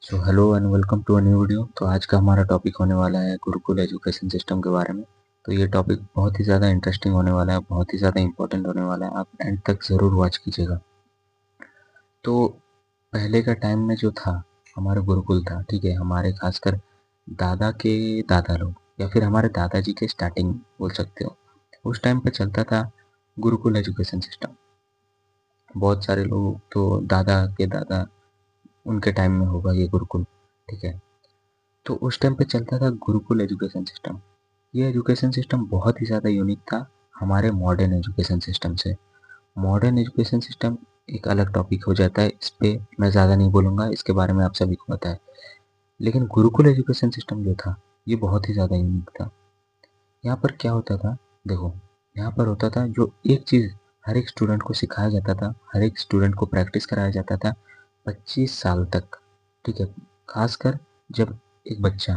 So hello and welcome to a new video. तो आज का हमारा टॉपिक होने वाला है गुरुकुल एजुकेशन सिस्टम के बारे में। तो ये टॉपिक बहुत ही ज़्यादा इंटरेस्टिंग होने वाला है, बहुत ही ज़्यादा इंपॉर्टेंट होने वाला है। आप एंड तक ज़रूर वॉच कीजिएगा। तो पहले का टाइम में जो था हमारा गुरुकुल था, ठीक है, हमारे खासकर दादा के दादा लोग या फिर हमारे दादाजी के स्टार्टिंग बोल सकते हो, उस टाइम पे चलता था गुरुकुल एजुकेशन सिस्टम। बहुत सारे लोग तो दादा के दादा उनके टाइम में होगा ये गुरुकुल, ठीक है। तो उस टाइम पे चलता था गुरुकुल एजुकेशन सिस्टम। ये एजुकेशन सिस्टम बहुत ही ज़्यादा यूनिक था हमारे मॉडर्न एजुकेशन सिस्टम से। मॉडर्न एजुकेशन सिस्टम एक अलग टॉपिक हो जाता है, इस पे मैं ज़्यादा नहीं बोलूँगा, इसके बारे में आप सभी को पता है। लेकिन गुरुकुल एजुकेशन सिस्टम जो था ये बहुत ही ज़्यादा यूनिक था। यहाँ पर क्या होता था, देखो, यहाँ पर होता था जो एक चीज़ हर एक स्टूडेंट को सिखाया जाता था, हर एक स्टूडेंट को प्रैक्टिस कराया जाता था 25 साल तक, ठीक है। खासकर जब एक बच्चा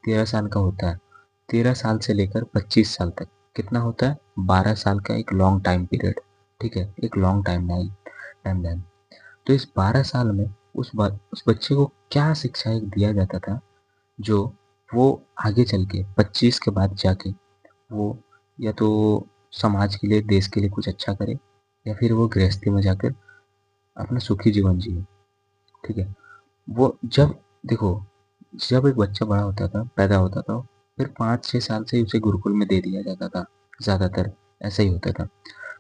13 साल का होता है, 13 साल से लेकर 25 साल तक कितना होता है, 12 साल का एक लॉन्ग टाइम पीरियड, ठीक है, एक लॉन्ग टाइम लाइन। तो इस 12 साल में उस बच्चे को क्या शिक्षा एक दिया जाता था जो वो आगे चल के 25 के बाद जाके वो या तो समाज के लिए, देश के लिए कुछ अच्छा करे, या फिर वो गृहस्थी में जाकर अपना सुखी जीवन जिए, ठीक है। वो जब देखो, जब एक बच्चा बड़ा होता था, पैदा होता था, फिर 5-6 साल से उसे गुरुकुल में दे दिया जाता था, ज़्यादातर ऐसा ही होता था।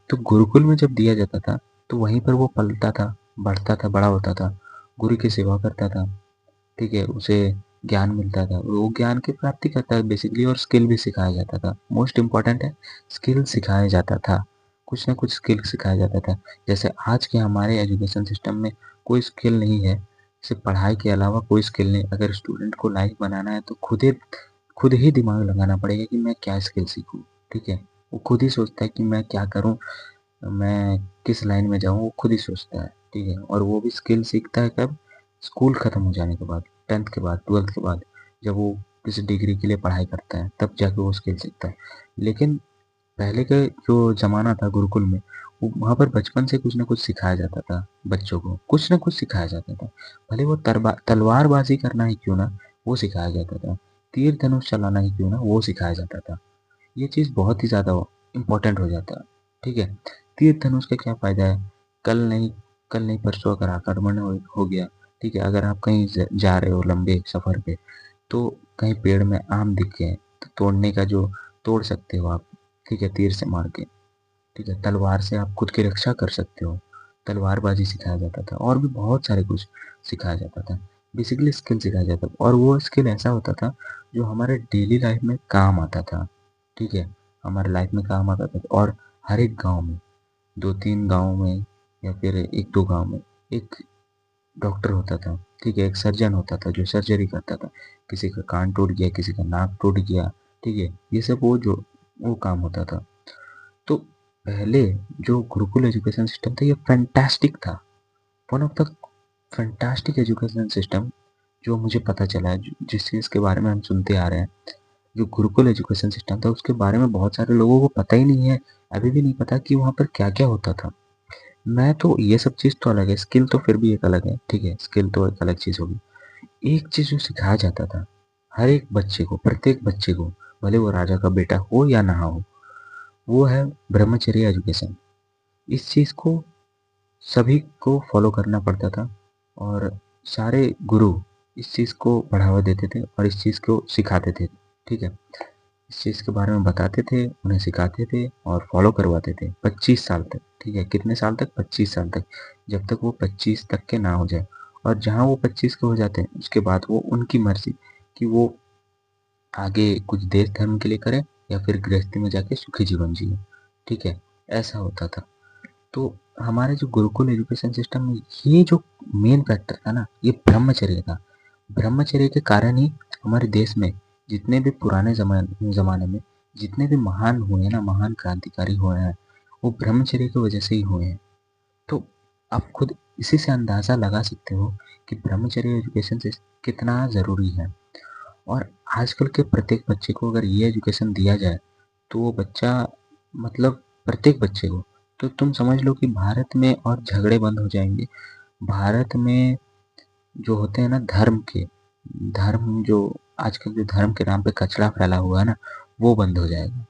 तो गुरुकुल में जब दिया जाता था तो वहीं पर वो पलता था, बढ़ता था, बड़ा होता था, गुरु की सेवा करता था, ठीक है, उसे ज्ञान मिलता था, वो ज्ञान की प्राप्ति करता है बेसिकली, और स्किल भी सिखाया जाता था। मोस्ट इम्पोर्टेंट है, स्किल सिखाया जाता था, कुछ ना कुछ स्किल सिखाया जाता था। जैसे आज के हमारे एजुकेशन सिस्टम में कोई स्किल नहीं है, सिर्फ पढ़ाई के अलावा कोई स्किल नहीं। अगर स्टूडेंट को लाइफ बनाना है तो खुद ही दिमाग लगाना पड़ेगा कि मैं क्या स्किल सीखूं, ठीक है। वो खुद ही सोचता है कि मैं क्या करूं, मैं किस लाइन में जाऊँ, वो खुद ही सोचता है, ठीक है। और वो भी स्किल सीखता है कब, स्कूल ख़त्म हो जाने के बाद, 10th के बाद, 12th के बाद, जब वो किसी डिग्री के लिए पढ़ाई करता है तब जाके वो स्किल सीखता है। लेकिन पहले का जो ज़माना था गुरुकुल में, वो वहाँ पर बचपन से कुछ ना कुछ सिखाया जाता था, बच्चों को कुछ ना कुछ सिखाया जाता था। भले वो तलवारबाजी करना ही क्यों ना, वो सिखाया जाता था। तीर धनुष चलाना ही क्यों ना, वो सिखाया जाता था। ये चीज़ बहुत ही ज़्यादा इम्पोर्टेंट हो जाता है, ठीक है। तीर धनुष का क्या फ़ायदा है, कल नहीं परसों अगर आक्रमण हो गया, ठीक है, अगर आप कहीं जा रहे हो लंबे सफ़र पे, तो कहीं पेड़ में आम दिख गए तो तोड़ने का जो तोड़ सकते हो आप, ठीक है, तीर से मार के, ठीक है। तलवार से आप खुद की रक्षा कर सकते हो, तलवारबाजी सिखाया जाता था, और भी बहुत सारे कुछ सिखाया जाता था। बेसिकली स्किल सिखाया जाता था, और वो स्किल ऐसा होता था जो हमारे डेली लाइफ में काम आता था, ठीक है, हमारे लाइफ में काम आता था। और हर एक गांव में, 2-3 गांव में या फिर 1-2 गांव में एक डॉक्टर होता था, ठीक है, एक सर्जन होता था जो सर्जरी करता था। किसी का कान टूट गया, किसी का नाक टूट गया, ठीक है, ये सब वो काम होता था। तो पहले जो गुरुकुल एजुकेशन सिस्टम था ये फैंटास्टिक था, one of the fantastic education system जो मुझे पता चला है, जिस चीज़ के बारे में हम सुनते आ रहे हैं। जो गुरुकुल एजुकेशन सिस्टम था उसके बारे में बहुत सारे लोगों को पता ही नहीं है, अभी भी नहीं पता कि वहाँ पर क्या-क्या होता था। मैं तो ये सब चीज़ तो अलग है, स्किल तो फिर भी एक अलग है, ठीक है, स्किल तो एक अलग चीज़ होगी। एक चीज़ जो सिखाया जाता था, हर एक बच्चे को, प्रत्येक बच्चे को, भले वो राजा का बेटा हो या ना हो, वो है ब्रह्मचर्य एजुकेशन। इस चीज़ को सभी को फॉलो करना पड़ता था, और सारे गुरु इस चीज़ को बढ़ावा देते थे और इस चीज़ को सिखाते थे, ठीक है। इस चीज़ के बारे में बताते थे, उन्हें सिखाते थे और फॉलो करवाते थे 25 साल तक, ठीक है। कितने साल तक, 25 साल तक, जब तक वो 25 तक के ना हो जाए। और जहाँ वो 25 के हो जाते हैं उसके बाद वो उनकी मर्ज़ी कि वो आगे कुछ देश धर्म के लिए करें या फिर गृहस्थी में जाके सुखी जीवन जिए, ठीक है, ऐसा होता था। तो हमारे जो गुरुकुल एजुकेशन सिस्टम में ये जो मेन फैक्टर था ना, ये ब्रह्मचर्य था। ब्रह्मचर्य के कारण ही हमारे देश में जितने भी पुराने ज़माने में जितने भी महान हुए हैं ना, महान क्रांतिकारी हुए हैं, वो ब्रह्मचर्य की वजह से ही हुए हैं। तो आप खुद इसी से अंदाज़ा लगा सकते हो कि ब्रह्मचर्य एजुकेशन से कितना ज़रूरी है। और आजकल के प्रत्येक बच्चे को अगर ये एजुकेशन दिया जाए तो वो बच्चा, मतलब प्रत्येक बच्चे को, तो तुम समझ लो कि भारत में और झगड़े बंद हो जाएंगे। भारत में जो होते हैं ना धर्म जो आजकल जो धर्म के नाम पे कचरा फैला हुआ है ना, वो बंद हो जाएगा।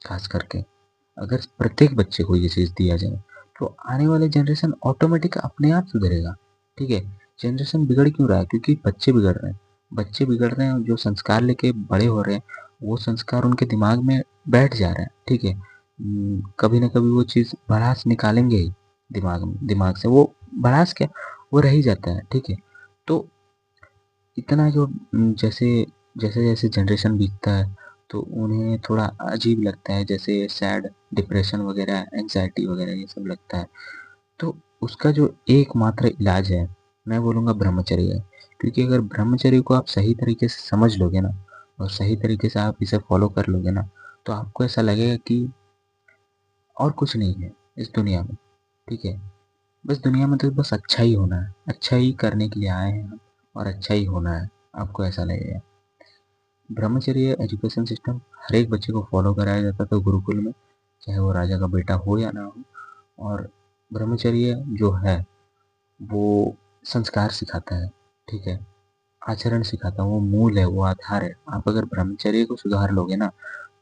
खास करके अगर प्रत्येक बच्चे को ये चीज़ दिया जाए, तो आने वाले जनरेशन ऑटोमेटिक अपने आप सुधरेगा। ठीक है? जनरेशन बिगड़ क्यों रहा है? क्योंकि बच्चे बिगड़ रहे हैं। बच्चे बिगड़ रहे हैं, जो संस्कार लेके बड़े हो रहे हैं, वो संस्कार उनके दिमाग में बैठ जा रहा है। ठीक है? कभी न कभी वो चीज़ भड़ास निकालेंगे ही दिमाग से। वो भड़ास क्या, वो रह ही जाता है। ठीक है? तो इतना जो जैसे जैसे-जैसे जनरेशन बीतता है, तो उन्हें थोड़ा अजीब लगता है, जैसे सैड, डिप्रेशन वगैरह, एंग्ज़ायटी वगैरह ये सब लगता है। तो उसका जो एकमात्र इलाज है, मैं बोलूँगा ब्रह्मचर्य है। क्योंकि अगर ब्रह्मचर्य को आप सही तरीके से समझ लोगे ना, और सही तरीके से आप इसे फ़ॉलो कर लोगे ना, तो आपको ऐसा लगेगा कि और कुछ नहीं है इस दुनिया में। ठीक है? बस दुनिया में तो बस अच्छा ही होना है। अच्छा ही करने के लिए आए हैं हम, और अच्छा ही होना है, आपको ऐसा लगेगा। ब्रह्मचर्य एजुकेशन सिस्टम हर एक बच्चे को फॉलो कराया जाता था गुरुकुल में, चाहे वो राजा का बेटा हो या ना हो। और ब्रह्मचर्य जो है, वो संस्कार सिखाता है। ठीक है? आचरण सिखाता है, वो मूल है, वो आधार है। आप अगर ब्रह्मचर्य को सुधार लोगे ना,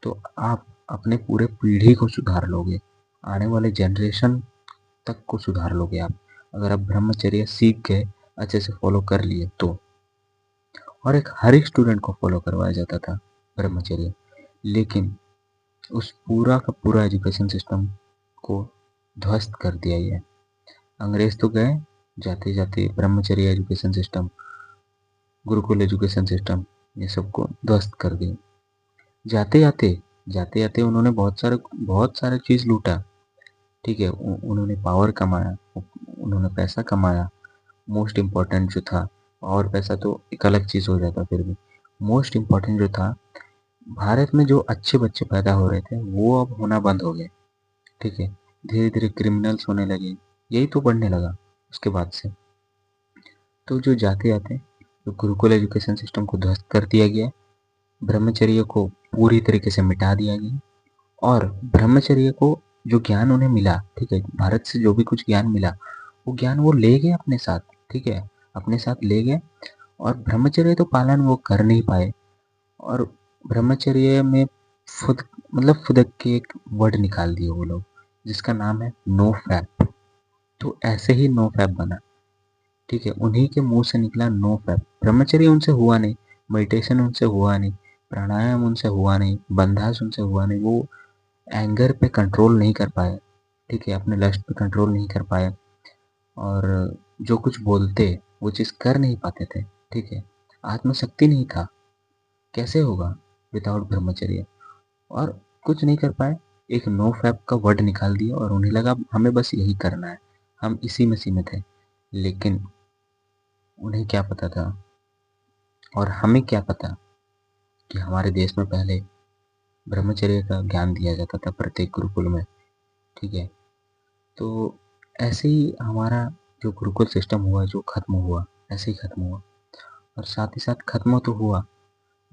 तो आप अपने पूरे पीढ़ी को सुधार लोगे। आने वाले जनरेशन तक को सुधार लोगे आप। अगर आप ब्रह्मचर्य सीख गए, अच्छे से फॉलो कर लिए तो। और हर एक स्टूडेंट को फॉलो करवाया जाता था ब्रह्मचर्य। लेकिन उस पूरा का पूरा एजुकेशन सिस्टम को ध्वस्त कर दिया गया। अंग्रेज तो गए, जाते जाते ब्रह्मचर्य education system, Gurukul education system, ये सबको ध्वस्त कर दिए। जाते जाते उन्होंने बहुत सारा चीज़ लूटा। ठीक है? उन्होंने पावर कमाया, उन्होंने पैसा कमाया। मोस्ट इम्पोर्टेंट जो था, और पैसा तो एक अलग चीज़ हो जाता फिर भी। मोस्ट इम्पोर्टेंट जो था, भारत में जो अच्छे बच्चे पैदा हो रहे थे, वो अब होना बंद हो गए। ठीक है? धीरे-धीरे क्रिमिनल्स होने लगे, यही तो बढ़ने लगा उसके बाद से। तो जो जाते-जाते जो गुरुकुल एजुकेशन सिस्टम को ध्वस्त कर दिया गया, ब्रह्मचर्य को पूरी तरीके से मिटा दिया गया, और ब्रह्मचर्य को जो ज्ञान उन्हें मिला, ठीक है? भारत से जो भी कुछ ज्ञान मिला, वो ज्ञान वो ले गए अपने साथ। ठीक है? अपने साथ ले गए, और ब्रह्मचर्य तो पालन वो कर नहीं पाए। और ब्रह्मचर्य में फुद मतलब फुदक के एक वर्ड निकाल दिए वो लोग, जिसका नाम है नो फैप। तो ऐसे ही नो फैप बना। ठीक है? उन्हीं के मुंह से निकला नो फैप। ब्रह्मचर्य उनसे हुआ नहीं, मेडिटेशन उनसे हुआ नहीं, प्राणायाम उनसे हुआ नहीं, बंधास उनसे हुआ नहीं। वो एंगर पे कंट्रोल नहीं कर पाए। ठीक है? अपने लस्ट पे कंट्रोल नहीं कर पाए, और जो कुछ बोलते वो चीज़ कर नहीं पाते थे। ठीक है? आत्मशक्ति नहीं था। कैसे होगा विदाउट ब्रह्मचर्य? और कुछ नहीं कर पाए, एक नो फैप का वर्ड निकाल दिया, और उन्हें लगा हमें बस यही करना है, हम इसी में सीमित है। लेकिन उन्हें क्या पता था, और हमें क्या पता, कि हमारे देश में पहले ब्रह्मचर्य का ज्ञान दिया जाता था प्रत्येक गुरुकुल में। ठीक है? तो ऐसे ही हमारा जो गुरुकुल सिस्टम हुआ, जो खत्म हुआ, ऐसे ही खत्म हुआ। और साथ ही साथ खत्म तो हुआ,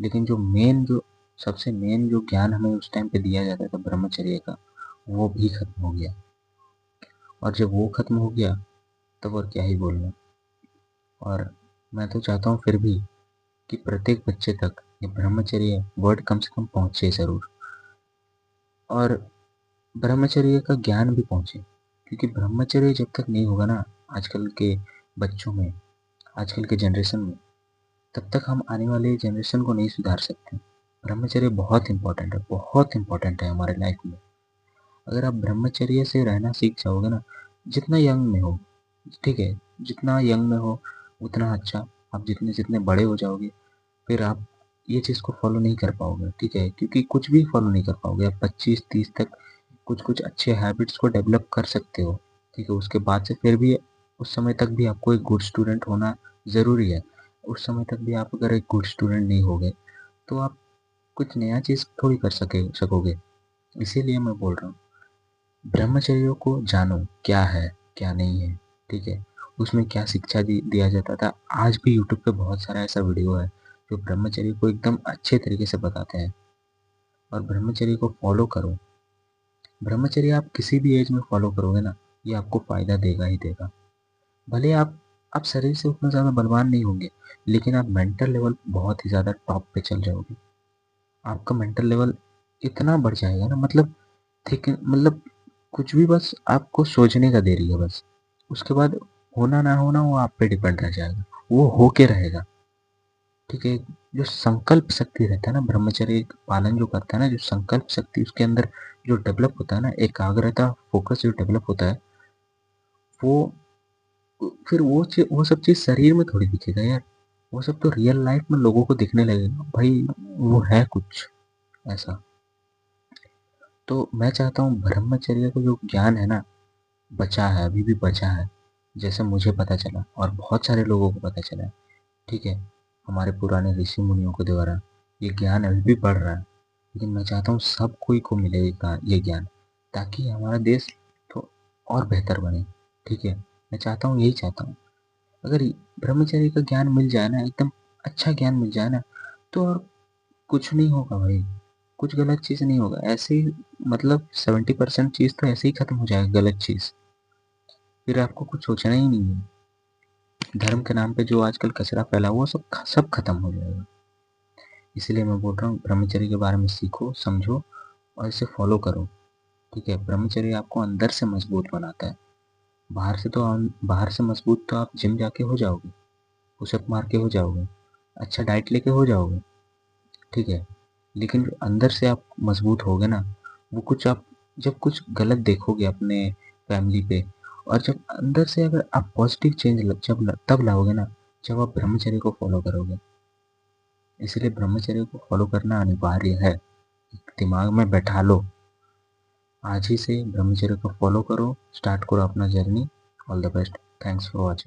लेकिन जो सबसे मेन जो ज्ञान हमें उस टाइम पे दिया जाता था ब्रह्मचर्य का, वो भी खत्म हो गया। और जब वो खत्म हो गया, तब और क्या ही बोलना। और मैं तो चाहता हूँ फिर भी, कि प्रत्येक बच्चे तक ये ब्रह्मचर्य वर्ड कम से कम पहुँचे ज़रूर, और ब्रह्मचर्य का ज्ञान भी पहुँचे। क्योंकि ब्रह्मचर्य जब तक नहीं होगा ना, आजकल के बच्चों में, आजकल के जनरेशन में, तब तक हम आने वाले जनरेशन को नहीं सुधार सकते। ब्रह्मचर्य बहुत इम्पोर्टेंट है हमारे लाइफ में। अगर आप ब्रह्मचर्य से रहना सीख जाओगे ना, जितना यंग में हो, ठीक है? जितना यंग में हो, उतना अच्छा। आप जितने जितने बड़े हो जाओगे, फिर आप ये चीज़ को फॉलो नहीं कर पाओगे। ठीक है? क्योंकि कुछ भी फॉलो नहीं कर पाओगे। आप 25-30 तक कुछ-कुछ अच्छे हैबिट्स को डेवलप कर सकते हो। ठीक है? उसके बाद से फिर भी उस समय तक भी आपको एक गुड स्टूडेंट होना ज़रूरी है। उस समय तक भी आप अगर एक गुड स्टूडेंट नहीं होगे, तो आप कुछ नया चीज़ थोड़ी कर सकोगे। इसीलिए मैं बोल रहा हूँ, ब्रह्मचर्य को जानो, क्या है, क्या नहीं है। ठीक है? उसमें क्या शिक्षा दिया जाता था। आज भी यूट्यूब पे बहुत सारा ऐसा वीडियो है, जो ब्रह्मचर्य को एकदम अच्छे तरीके से बताते हैं। और ब्रह्मचर्य को फॉलो करो। ब्रह्मचर्य आप किसी भी एज में फॉलो करोगे ना, ये आपको फ़ायदा देगा ही देगा। भले आप आप शरीर से उतना ज़्यादा बलवान नहीं होंगे, लेकिन आप मेंटल लेवल बहुत ही ज़्यादा टॉप पे चल जाओगे। आपका मेंटल लेवल इतना बढ़ जाएगा ना, मतलब ठीक है, मतलब कुछ भी बस आपको सोचने का देरी है बस। उसके बाद होना ना होना वो आप पे डिपेंड रह जाएगा, वो होके रहेगा। ठीक है, जो संकल्प शक्ति रहता है ना, ब्रह्मचर्य पालन जो करता है ना, जो संकल्प शक्ति उसके अंदर जो डेवलप होता है ना, एकाग्रता, फोकस जो डेवलप होता है, वो फिर वो सब चीज़ शरीर में थोड़ी दिखेगा यार। वो सब तो रियल लाइफ में लोगों को दिखने लगेगा भाई, वो है कुछ ऐसा। तो मैं चाहता हूँ ब्रह्मचर्य का जो ज्ञान है ना, बचा है, अभी भी बचा है। जैसे मुझे पता चला और बहुत सारे लोगों को पता चला है, ठीक है, हमारे पुराने ऋषि मुनियों के द्वारा ये ज्ञान अभी भी बढ़ रहा है। लेकिन मैं चाहता हूँ सब कोई को मिले ये ज्ञान, ताकि हमारा देश तो और बेहतर बने। ठीक है, मैं चाहता हूँ, यही चाहता हूँ। अगर ब्रह्मचर्य का ज्ञान मिल जाए ना, एकदम अच्छा ज्ञान मिल जाए ना, तो और कुछ नहीं होगा भाई, कुछ गलत चीज़ नहीं होगा। ऐसे ही मतलब 70% चीज़ तो ऐसे ही खत्म हो जाएगा, गलत चीज़। फिर आपको कुछ सोचना ही नहीं है। धर्म के नाम पे जो आजकल कचरा फैला हुआ सब खत्म हो जाएगा। इसीलिए मैं बोल रहा हूँ ब्रह्मचर्य के बारे में सीखो, समझो और इसे फॉलो करो। ठीक है, ब्रह्मचर्य आपको अंदर से मजबूत बनाता है। बाहर से मजबूत तो आप जिम जाके हो जाओगे, पुशअप मार के हो जाओगे, अच्छा डाइट लेके हो जाओगे। ठीक है, लेकिन जो अंदर से आप मजबूत होगे ना, वो कुछ आप जब कुछ गलत देखोगे अपने फैमिली पे, और जब अंदर से अगर आप पॉजिटिव चेंज तब लाओगे ना, जब आप ब्रह्मचर्य को फॉलो करोगे। इसलिए ब्रह्मचर्य को फॉलो करना अनिवार्य है, दिमाग में बैठा लो। आज ही से ब्रह्मचर्य को फॉलो करो, स्टार्ट करो अपना journey. All the best. Thanks for watching.